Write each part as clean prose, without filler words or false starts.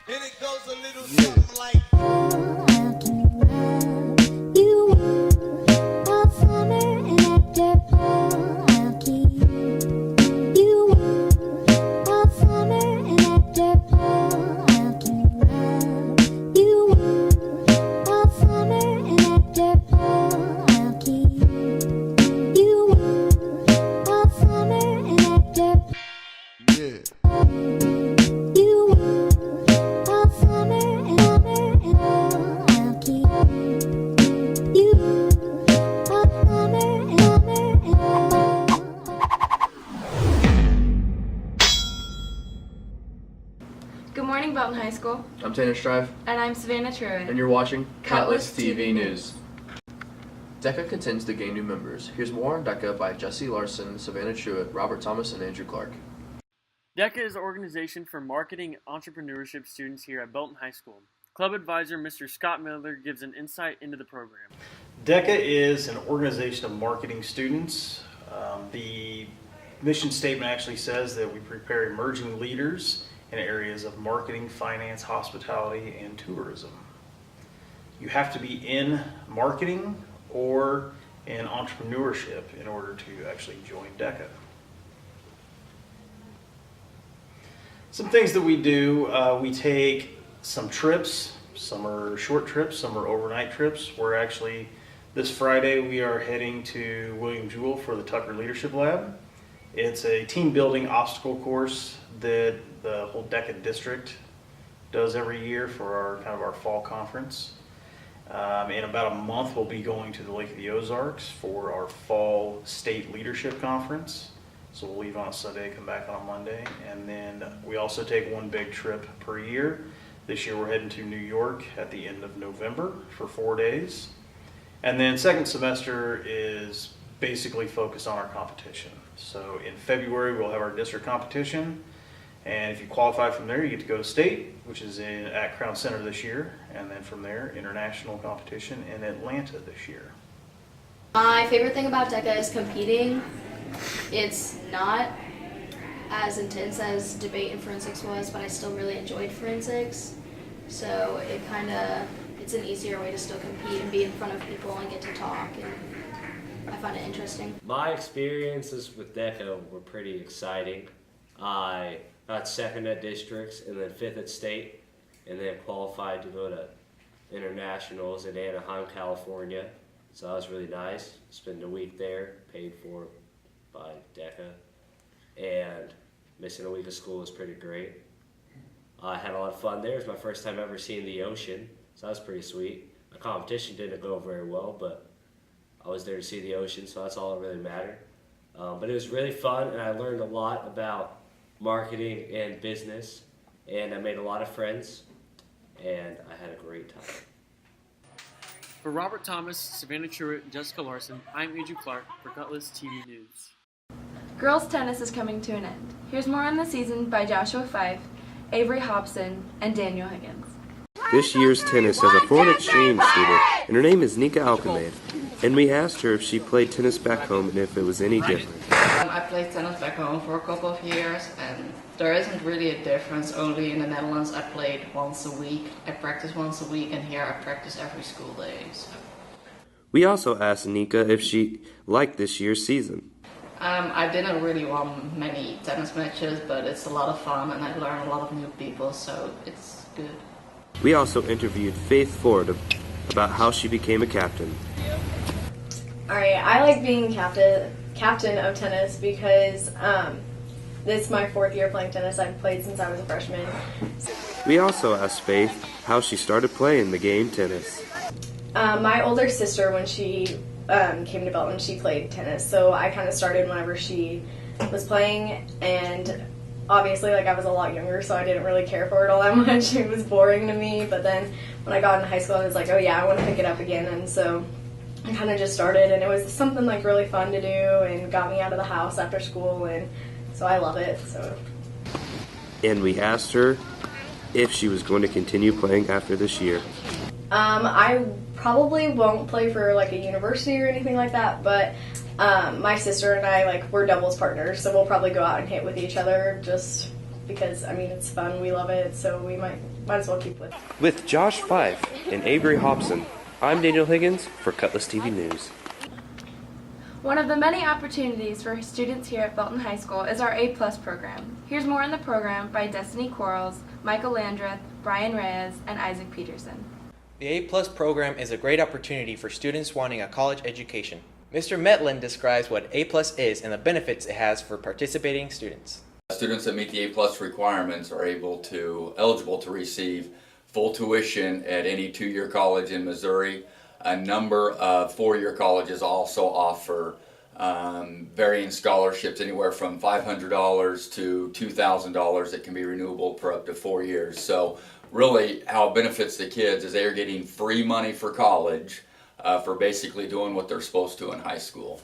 And it goes a little something like Good morning, Belton High School. I'm Tanner Strive. And I'm Savannah Truitt. And you're watching Cutlass TV News. DECA contends to gain new members. Here's more on DECA by Jesse Larson, Savannah Truitt, Robert Thomas, and Andrew Clark. DECA is an organization for marketing and entrepreneurship students here at Belton High School. Club advisor Mr. Scott Miller gives an insight into the program. DECA is an organization of marketing students. The mission statement actually says that we prepare emerging leaders in areas of marketing, finance, hospitality, and tourism. You have to be in marketing or in entrepreneurship in order to actually join DECA. Some things that we do, we take some trips. Some are short trips, some are overnight trips. We're actually, this Friday, we are heading to William Jewell for the Tucker Leadership Lab. It's a team building obstacle course that the whole DECA district does every year for our kind of our fall conference. In about a month, we'll be going to the Lake of the Ozarks for our fall state leadership conference. So we'll leave on a Sunday, come back on a Monday, and then we also take one big trip per year. This year we're heading to New York at the end of November for 4 days. And then second semester is basically focused on our competition. So in February we'll have our district competition, and if you qualify from there you get to go to state, which is at Crown Center this year, and then from there international competition in Atlanta this year. My favorite thing about DECA is competing. It's not as intense as debate and forensics was, but I still really enjoyed forensics. So it's an easier way to still compete and be in front of people and get to talk, and I find it interesting. My experiences with DECA were pretty exciting. I got second at districts and then fifth at state, and then qualified to go to internationals in Anaheim, California. So that was really nice. Spend a week there, paid for by DECA, and missing a week of school was pretty great. I had a lot of fun there. It was my first time ever seeing the ocean, so that was pretty sweet. The competition didn't go very well, but I was there to see the ocean, so that's all that really mattered. But it was really fun, and I learned a lot about marketing and business, and I made a lot of friends, and I had a great time. For Robert Thomas, Savannah Truitt, and Jessica Larson, I'm Andrew Clark for Cutlass TV News. Girls tennis is coming to an end. Here's more on the season by Joshua Fife, Avery Hobson, and Daniel Higgins. This year's tennis has a foreign exchange student, and her name is Nika Alchemade. And we asked her if she played tennis back home and if it was any different. I played tennis back home for a couple of years, and there isn't really a difference. Only in the Netherlands I played once a week. I practice once a week, and here I practice every school day. So. We also asked Nika if she liked this year's season. I didn't really win many tennis matches, but it's a lot of fun, and I learn a lot of new people, so it's good. We also interviewed Faith Ford about how she became a captain. Alright, I like being captain of tennis because this is my 4th year playing tennis. I've played since I was a freshman. We also asked Faith how she started playing the game tennis. My older sister, when she came to Belton, she played tennis, so I kind of started whenever she was playing, and obviously I was a lot younger, so I didn't really care for it all that much. It was boring to me, but then when I got into high school I was like, oh yeah, I want to pick it up again, and so I kind of just started, and it was something really fun to do and got me out of the house after school, and so I love it. So. And we asked her if she was going to continue playing after this year. I probably won't play for a university or anything like that, but my sister and I we're doubles partners, so we'll probably go out and hit with each other just because I mean it's fun, we love it, so we might as well keep with it. With Josh Fife and Avery Hobson, I'm Daniel Higgins for Cutlass TV News. One of the many opportunities for students here at Belton High School is our A+ program. Here's more on the program by Destiny Quarles, Michael Landreth, Brian Reyes, and Isaac Peterson. The A+ program is a great opportunity for students wanting a college education. Mr. Metlin describes what A+ is and the benefits it has for participating students. Students that meet the A+ requirements are eligible to receive full tuition at any two-year college in Missouri. A number of four-year colleges also offer varying scholarships anywhere from $500 to $2,000 that can be renewable for up to 4 years. So really how it benefits the kids is they are getting free money for college for basically doing what they're supposed to in high school.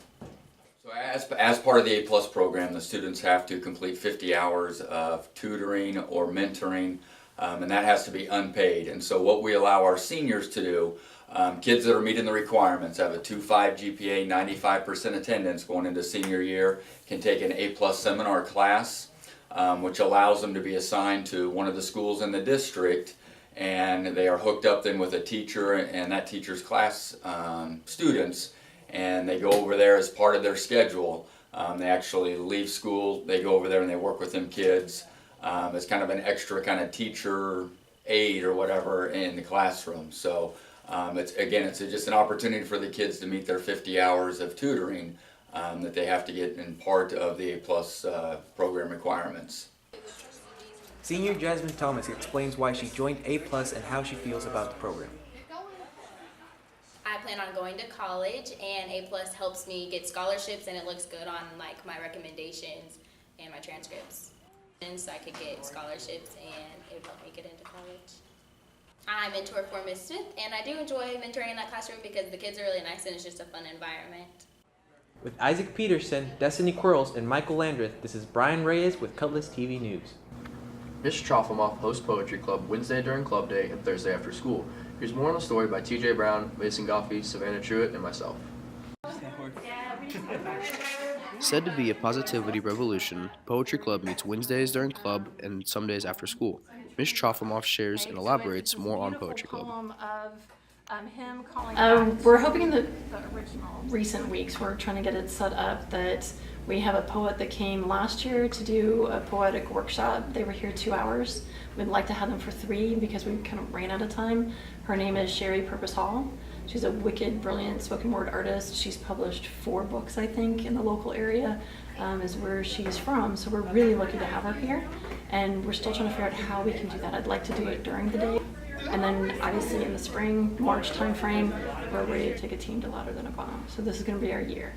So as part of the A+ program, the students have to complete 50 hours of tutoring or mentoring, and that has to be unpaid. And so what we allow our seniors to do, kids that are meeting the requirements, have a 2.5 GPA, 95% attendance going into senior year, can take an A+ seminar class, which allows them to be assigned to one of the schools in the district, and they are hooked up then with a teacher and that teacher's class students, and they go over there as part of their schedule. They actually leave school, they go over there and they work with them kids as kind of an extra kind of teacher aide or whatever in the classroom. So it's just an opportunity for the kids to meet their 50 hours of tutoring that they have to get in part of the A+ program requirements. Senior Jasmine Thomas explains why she joined A+ and how she feels about the program. I plan on going to college, and A+ helps me get scholarships, and it looks good on like my recommendations and my transcripts. And so I could get scholarships, and it would help me get into college. I mentor for Miss Smith, and I do enjoy mentoring in that classroom because the kids are really nice and it's just a fun environment. With Isaac Peterson, Destiny Quarles, and Michael Landreth, this is Brian Reyes with Cutlass TV News. Miss Trofimoff hosts Poetry Club Wednesday during club day and Thursday after school. Here's more on the story by TJ Brown, Mason Goffey, Savannah Truitt, and myself. Said to be a positivity revolution, Poetry Club meets Wednesdays during club and some days after school. Miss Trofimoff shares and elaborates more on Poetry Club. We're hoping in the recent weeks we're trying to get it set up that we have a poet that came last year to do a poetic workshop. They were here 2 hours. We'd like to have them for 3 because we kind of ran out of time. Her name is Sherry Purpose Hall. She's a wicked, brilliant spoken word artist. She's published 4 books, I think, in the local area, is where she's from. So we're really lucky to have her here. And we're still trying to figure out how we can do that. I'd like to do it during the day. And then obviously in the spring, March time frame, we're ready to take a team to Louder Than a Bomb. So this is going to be our year.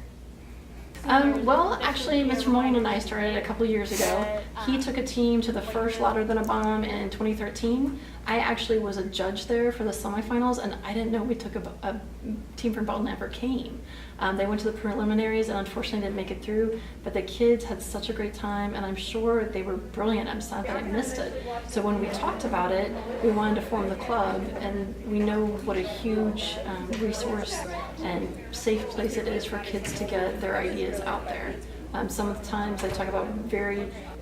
Well, actually, Mr. Moyne and I started a couple years ago. He took a team to the first Louder Than a Bomb in 2013. I actually was a judge there for the semifinals, and I didn't know we took a team from Belton ever came. They went to the preliminaries and unfortunately didn't make it through, but the kids had such a great time, and I'm sure they were brilliant. I'm sad that I missed it. So when we talked about it, we wanted to form the club, and we know what a huge resource and safe place it is for kids to get their ideas out there. Some of the times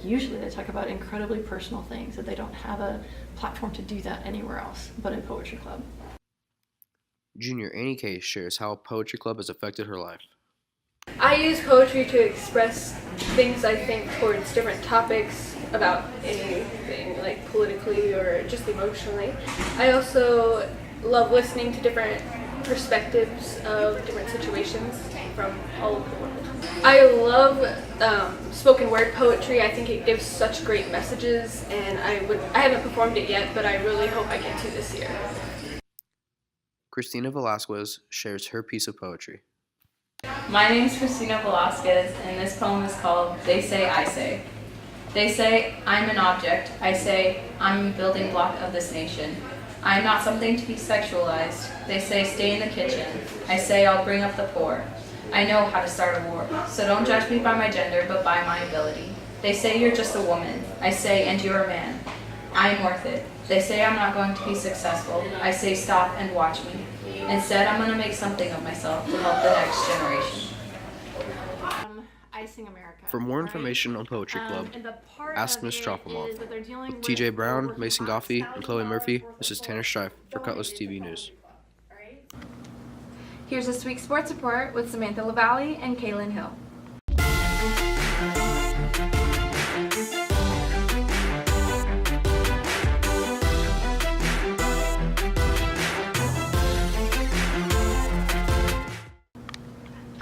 usually they talk about incredibly personal things, that they don't have a platform to do that anywhere else but in Poetry Club. Junior Annie Case shares how Poetry Club has affected her life. I use poetry to express things I think towards different topics about anything, like politically or just emotionally. I also love listening to different perspectives of different situations from all over the world. I love spoken word poetry. I think it gives such great messages, and I haven't performed it yet, but I really hope I get to this year. Christina Velasquez shares her piece of poetry. My name is Christina Velasquez, and this poem is called They Say, I Say. They say, I'm an object. I say, I'm a building block of this nation. I am not something to be sexualized. They say, stay in the kitchen. I say, I'll bring up the poor. I know how to start a war, so don't judge me by my gender, but by my ability. They say you're just a woman. I say, and you're a man. I am worth it. They say I'm not going to be successful. I say, stop and watch me. Instead, I'm going to make something of myself to help the next generation. I Icing America. For more right? information on Poetry Club, And the part ask of Ms. it Stroppelmoff. is that they're dealing With TJ Brown, working Mason class, Goffey, and Chloe $1,000 Murphy, worth this of is Tanner Strife for Cutlass donated TV to News. Right? Here's this week's sports report with Samantha LaValle and Kaylin Hill.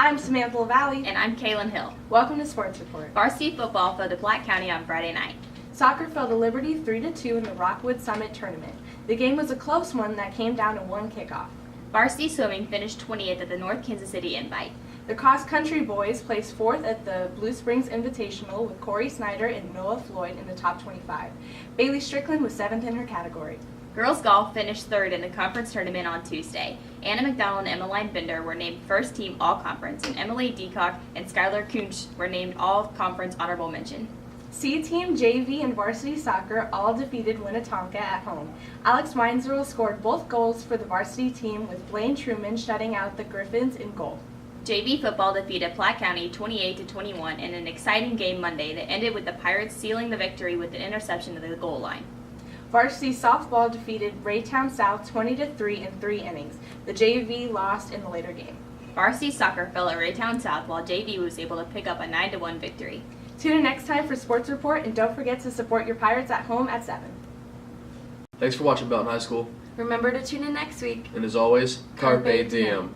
I'm Samantha LaValle. And I'm Kaylin Hill. Welcome to Sports Report. Varsity football fell to Platte County on Friday night. Soccer fell to Liberty 3-2 in the Rockwood Summit Tournament. The game was a close one that came down to one kickoff. Varsity swimming finished 20th at the North Kansas City Invite. The cross-country boys placed 4th at the Blue Springs Invitational with Corey Snyder and Noah Floyd in the top 25. Bailey Strickland was 7th in her category. Girls golf finished 3rd in the conference tournament on Tuesday. Anna McDowell and Emmeline Bender were named first team all-conference, and Emily Deacock and Skylar Kunch were named all-conference honorable mention. C-Team, JV, and varsity soccer all defeated Winnetonka at home. Alex Weinzerl scored both goals for the varsity team, with Blaine Truman shutting out the Griffins in goal. JV football defeated Platte County 28-21 in an exciting game Monday that ended with the Pirates sealing the victory with an interception at the goal line. Varsity softball defeated Raytown South 20-3 in 3 innings. The JV lost in the later game. Varsity soccer fell at Raytown South while JV was able to pick up a 9-1 victory. Tune in next time for Sports Report, and don't forget to support your Pirates at home at 7. Thanks for watching Belton High School. Remember to tune in next week. And as always, Carpe Diem.